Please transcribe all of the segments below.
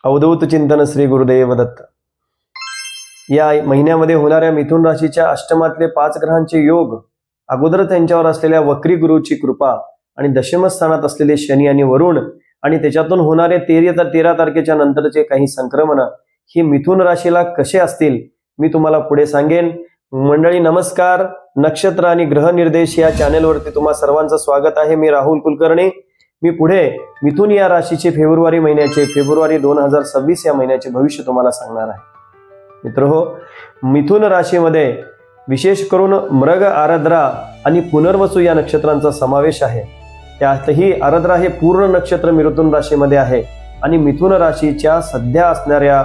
अवधूत चिंतन श्री गुरुदेव दत्त। या महिन्यामध्ये होणाऱ्या मिथुन राशीच्या अष्टमातले 5 ग्रहांचे योग, अगोदर त्यांच्यावर असलेल्या वक्री गुरुची कृपा आणि दशम स्थानात असलेले शनी आणि वरुण आणि त्याच्यातून होणारे 13 तारखेच्या नंतरचे काही संक्रमण हे मिथुन राशीला कसे असतील मी तुम्हाला पुढे सांगेन। मंडळी नमस्कार। नक्षत्र आणि ग्रह निर्देश या चॅनेलवरती तुम्हा सर्वांचं स्वागत आहे। मी राहुल कुलकर्णी। मी पुढे मिथुन या राशीचे फेब्रुवारी 2026 या महिन्याचे भविष्य तुम्हाला सांगणार आहे। मित्रहो, मिथुन राशीमध्ये विशेष करून मृग, आरद्रा आणि पुनर्वसू या नक्षत्रांचा समावेश आहे। त्यातही आरद्रा हे पूर्ण नक्षत्र मिथुन राशीमध्ये आहे आणि मिथुन राशीच्या सध्या असणाऱ्या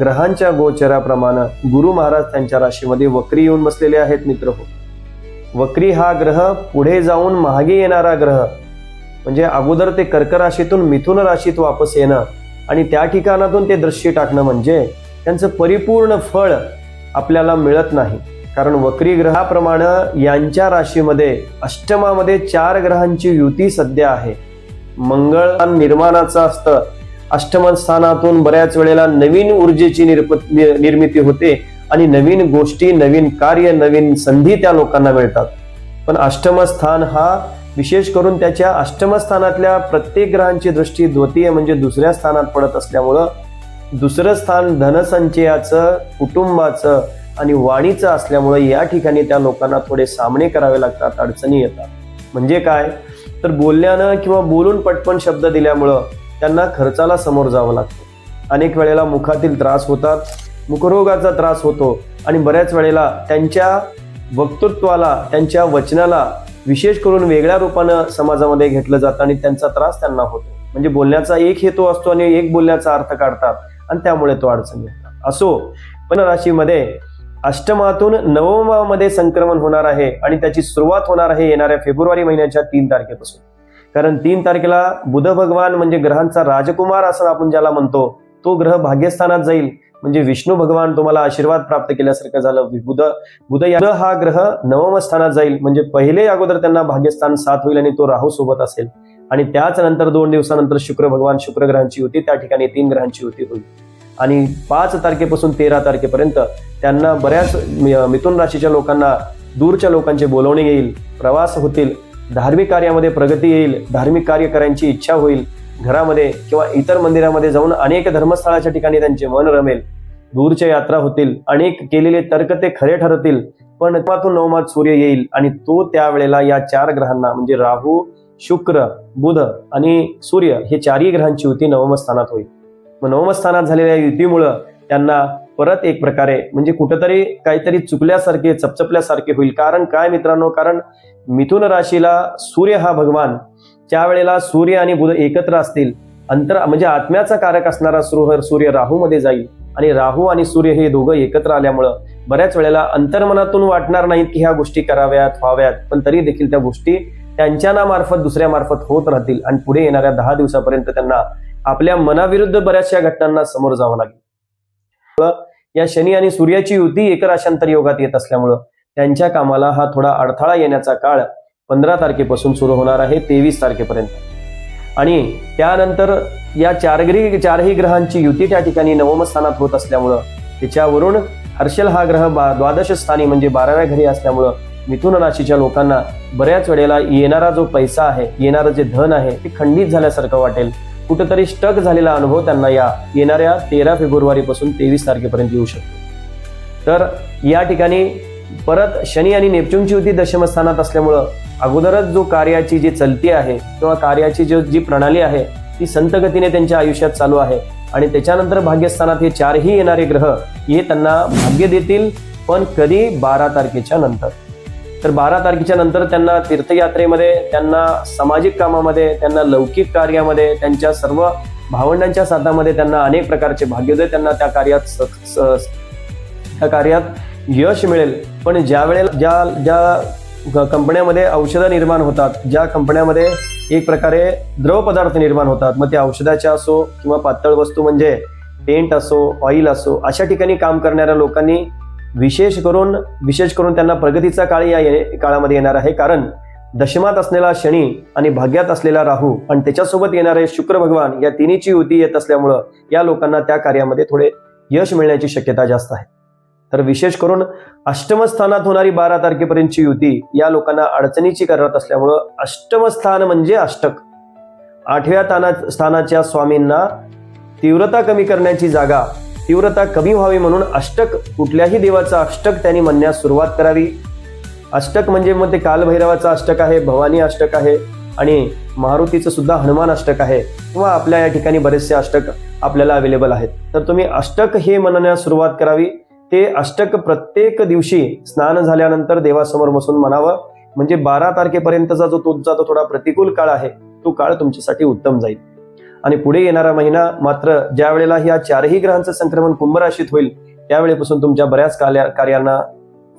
ग्रहांच्या गोचराप्रमाणे गुरु महाराज त्यांच्या राशीमध्ये वक्री येऊन बसलेले आहेत। मित्रहो, वक्री हा ग्रह पुढे जाऊन मागे येणारा ग्रह, म्हणजे अगोदर ते कर्क राशीतून मिथुन राशीत वापस येणं आणि त्या ठिकाणातून ते दृष्टी टाकणं, म्हणजे त्यांचं परिपूर्ण फळ आपल्याला मिळत नाही। कारण वक्री ग्रहाप्रमाणे यांच्या राशीमध्ये अष्टमामध्ये 4 ग्रहांची युती सध्या आहे। मंगळ निर्माणाचं असतं, अष्टम स्थानातून बऱ्याच वेळेला नवीन ऊर्जेची निर्मिती होते आणि नवीन गोष्टी, नवीन कार्य, नवीन संधी त्या लोकांना मिळतात। पण अष्टम स्थान हा विशेष करून त्याच्या अष्टम स्थानातल्या प्रत्येक ग्रहांची दृष्टी द्वितीय म्हणजे दुसऱ्या स्थानात पडत असल्यामुळं दुसरं स्थान धनसंचयाचं, कुटुंबाचं आणि वाणीचं असल्यामुळे या ठिकाणी त्या लोकांना थोडे सामने करावे लागतात, अडचणी येतात। म्हणजे काय तर बोलण्यानं किंवा बोलून पटपण शब्द दिल्यामुळं त्यांना खर्चाला समोर जावं लागतं। अनेक वेळेला मुखातील त्रास होतात, मुखरोगाचा त्रास होतो आणि बऱ्याच वेळेला त्यांच्या वक्तृत्वाला, त्यांच्या वचनाला विशेष करून वेगळ्या रूपानं समाजामध्ये घेतलं जातं आणि त्यांचा त्रास त्यांना होतो। म्हणजे बोलण्याचा एक हेतू असतो आणि एक बोलण्याचा अर्थ काढतात आणि त्यामुळे तो अडचणी येतात। असो, पण राशीमध्ये अष्टमातून नवमामध्ये संक्रमण होणार आहे आणि त्याची सुरुवात होणार आहे येणाऱ्या फेब्रुवारी महिन्याच्या 3 तारखेपासून। कारण 3 तारखेला बुध भगवान म्हणजे ग्रहांचा राजकुमार असं आपण ज्याला म्हणतो, तो ग्रह भाग्यस्थानात जाईल, म्हणजे विष्णू भगवान तुम्हाला आशीर्वाद प्राप्त केल्यासारखं झालं। बुध हा ग्रह नवम स्थानात जाईल, म्हणजे पहिले अगोदर त्यांना भाग्यस्थान 7 होईल आणि तो राहू सोबत असेल आणि त्याच नंतर 2 दिवसानंतर शुक्र ग्रहांची युती, त्या ठिकाणी 3 ग्रहांची युती होईल आणि 5 तारखेपासून 13 तारखेपर्यंत त्यांना बऱ्याच मिथुन राशीच्या लोकांना दूरच्या लोकांचे बोलवणे येईल, प्रवास होतील, धार्मिक कार्यामध्ये प्रगती येईल, धार्मिक कार्य करायची इच्छा होईल, घरामध्ये किंवा इतर मंदिरामध्ये जाऊन अनेक धर्मस्थळाच्या ठिकाणी त्यांचे मन रमेल, दूरच्या यात्रा होतील, अनेक केलेले तर्क ते खरे ठरतील। पण नवमात सूर्य येईल आणि तो त्यावेळेला या 4 ग्रहांना म्हणजे राहू, शुक्र, बुध आणि सूर्य हे 4ही ग्रहांची युती नवम स्थानात होईल। मग नवम स्थानात झालेल्या युतीमुळं त्यांना परत एक प्रकारे म्हणजे कुठेतरी काहीतरी चुकल्यासारखे, चपचपल्यासारखे होईल। कारण काय मित्रांनो, कारण मिथुन राशीला सूर्य हा भगवान, त्यावेळेला सूर्य आणि बुध एकत्र असतील, म्हणजे आत्म्याचा कारक असणारा सूर्य राहूमध्ये जाईल आणि राहू आणि सूर्य हे दोघं एकत्र आल्यामुळं बऱ्याच वेळेला अंतर्मनातून वाटणार नाहीत की ह्या गोष्टी कराव्यात, व्हाव्यात, पण तरी देखील त्या गोष्टी त्यांच्या नामार्फत दुसऱ्या मार्फत होत राहतील आणि पुढे येणाऱ्या 10 दिवसापर्यंत त्यांना आपल्या मनाविरुद्ध बऱ्याचशा घटनांना समोर जावं लागेल। या शनी आणि सूर्याची युती एकराशांतर योगात येत असल्यामुळं त्यांच्या कामाला हा थोडा अडथळा येण्याचा काळ 15 तारखेपासून सुरू होणार आहे 23 तारखेपर्यंत आणि त्यानंतर या 4ही ग्रहांची युती त्या ठिकाणी नवम स्थानात होत असल्यामुळं त्याच्यावरून हर्षल हा ग्रह द्वादश स्थानी म्हणजे 12व्या घरी असल्यामुळं मिथुन राशीच्या लोकांना बऱ्याच वेळेला येणारा जो पैसा आहे, येणारं जे धन आहे ते खंडित झाल्यासारखं वाटेल, कुठेतरी स्टक झालेला अनुभव त्यांना या येणाऱ्या 13 फेब्रुवारीपासून 23 तारखेपर्यंत येऊ शकतो। तर या ठिकाणी परत शनी आणि नेपच्यूनची युती दशम स्थानात असल्यामुळं अगोदरच जो कार्याची जी चलती आहे किंवा कार्याची जी प्रणाली आहे ती संत गतीने त्यांच्या आयुष्यात चालू आहे आणि त्याच्यानंतर भाग्यस्थानात हे 4ही येणारे ग्रह हे त्यांना भाग्य देतील, पण कधी 12 तारखेच्या नंतर। तर 12 तारखेच्या नंतर त्यांना तीर्थयात्रेमध्ये, त्यांना सामाजिक कामामध्ये, त्यांना लौकिक कार्यामध्ये, त्यांच्या सर्व भावंडांच्या साथामध्ये त्यांना अनेक प्रकारचे भाग्योदय त्यांना त्या कार्यात यश मिळेल। पण ज्या वेळेला ज्या कंपन्यामध्ये औषधं निर्माण होतात, ज्या कंपन्यामध्ये एक प्रकारे द्रव पदार्थ निर्माण होतात, मग ते औषधाच्या असो किंवा पातळ वस्तू म्हणजे पेंट असो, ऑइल असो, अशा ठिकाणी काम करणाऱ्या लोकांनी विशेष करून त्यांना प्रगतीचा काळ या काळामध्ये येणार आहे। कारण दशमात असलेला शनी आणि भाग्यात असलेला राहू आणि त्याच्यासोबत येणारे शुक्र भगवान या तिन्हीची युती येत असल्यामुळं या लोकांना त्या कार्यामध्ये थोडे यश मिळण्याची शक्यता जास्त आहे. तर विशेष करून अष्टम स्थानात होणारी 12 तारखेपर्यंतची युती या लोकांना अडचणीची करत असल्यामुळं अष्टम स्थान म्हणजे अष्टक. 8व्या स्थानाच्या स्वामींना तीव्रता कमी करण्याची जागा तीव्रता कमी व्हावी म्हणून अष्टक, कुठल्याही देवाचं अष्टक त्यांनी म्हणण्यास सुरुवात करावी. अष्टक म्हणजे मग ते कालभैरवाचं अष्टक आहे, भवानी अष्टक आहे आणि मारुतीचं सुद्धा हनुमान अष्टक आहे किंवा आपल्या या ठिकाणी बरेचसे अष्टक आपल्याला अवेलेबल आहेत. तर तुम्ही अष्टक हे म्हणण्यास सुरुवात करावी. ते अष्टक प्रत्येक दिवशी स्नान झाल्यानंतर देवासमोर बसून म्हणावं. म्हणजे 12 तारखेपर्यंतचा जो तुमचा तो थोडा प्रतिकूल काळ आहे तो काळ तुमच्यासाठी उत्तम जाईल. आणि पुढे येणारा महिना मात्र ज्या वेळेला ह्या चारही ग्रहांचं संक्रमण कुंभ राशीत होईल त्यावेळेपासून तुमच्या बऱ्याच कार्यांना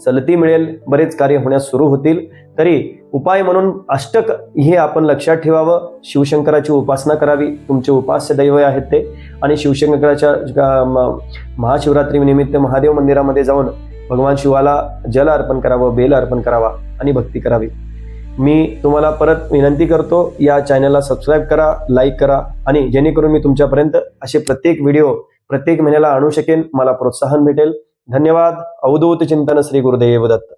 चलती मिळेल, बरेच कार्य होण्यास सुरू होतील. तरी उपाय म्हणून अष्टक हे आपण लक्षात ठेवावं. शिवशंकराची उपासना करावी, तुमचे उपास्य दैव आहेत ते. आणि शिवशंकराच्या महाशिवरात्री निमित्त महादेव मंदिरामध्ये जाऊन भगवान शिवाला जल अर्पण करावं, बेल अर्पण करावा आणि भक्ती करावी. मी तुम्हाला परत विनंती करतो, या चॅनलला सबस्क्राईब करा, लाईक करा आणि जेणेकरून मी तुमच्यापर्यंत असे प्रत्येक व्हिडिओ प्रत्येक महिन्याला आणू शकेन, मला प्रोत्साहन भेटेल. धन्यवाद. अवधूत चिंतन श्री गुरुदेव दत्त.